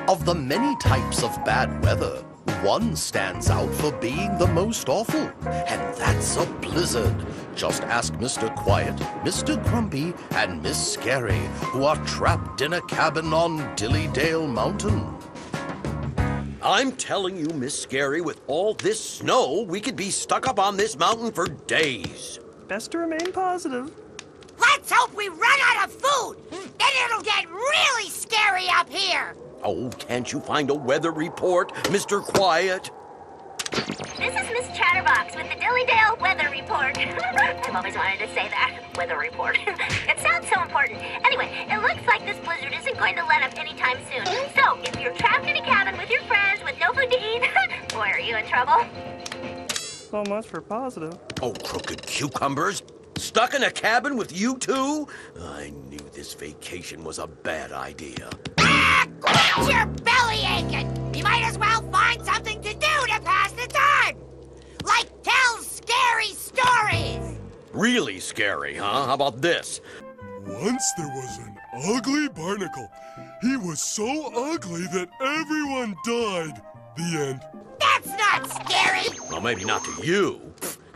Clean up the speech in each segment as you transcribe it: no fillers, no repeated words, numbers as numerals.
Of the many types of bad weather, one stands out for being the most awful, and that's a blizzard. Just ask Mr. Quiet, Mr. Grumpy, and Miss Scary, who are trapped in a cabin on Dillydale Mountain. I'm telling you, Miss Scary, with all this snow, we could be stuck up on this mountain for days. Best to remain positive. Let's hope we run out of food! Then it'll get really scary up here! Oh, can't you find a weather report, Mr. Quiet? This is Miss Chatterbox with the Dillydale Weather Report. I've always wanted to say that, weather report. It sounds so important. Anyway, it looks like this blizzard isn't going to let up anytime soon. So, if you're trapped in a cabin with your friends with no food to eat, boy, are you in trouble. So much for positive. Oh, crooked cucumbers. Stuck in a cabin with you two? I knew this vacation was a bad idea. Ah, quit your belly aching! You might as well find something to do to pass the time! Like tell scary stories! Really scary, huh? How about this? Once there was an ugly barnacle. He was so ugly that everyone died. The end. That's not scary! Well, maybe not to you.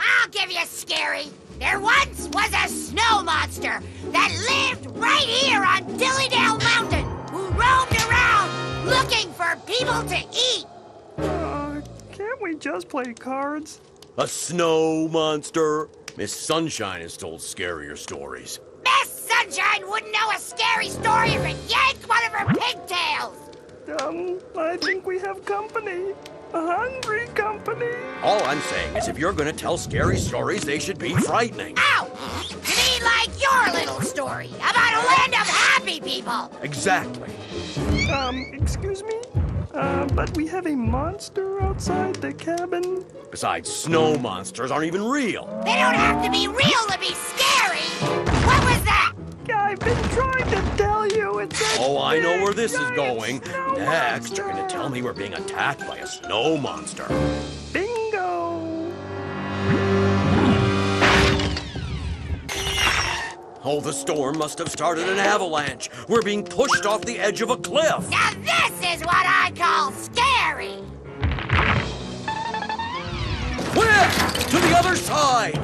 I'll give you scary. There once was a snow monster that lived right here on Dillydale Mountain, who roamed around looking for people to eat. Can't we just play cards? A snow monster? Miss Sunshine has told scarier stories. Miss Sunshine wouldn't know a scary story if it yanked one of her pigtails. I think we have company. A hungry company. All I'm saying is if you're going to tell scary stories, they should be frightening. Ow! You mean like your little story about a land of happy people? Exactly. Excuse me? But we have a monster outside the cabin. Besides, snow monsters aren't even real. They don't have to be real to be scary. What was that? I've been trying to tell you, it's a Oh, I know where big, this is giant going. snow Next, you're going to monster. tell me we're being attacked by a snow monster. Bingo! Oh, the storm must have started an avalanche. We're being pushed off the edge of a cliff. Now this is what I call scary. Quick! To the other side!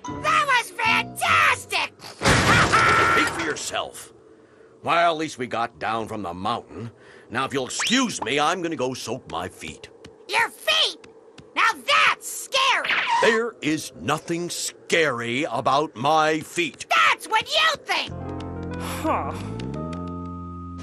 That was fantastic! Speak for yourself. Well, at least we got down from the mountain. Now, if you'll excuse me, I'm gonna go soak my feet. Your feet! Now that's scary! There is nothing scary about my feet. That's what you think! Huh.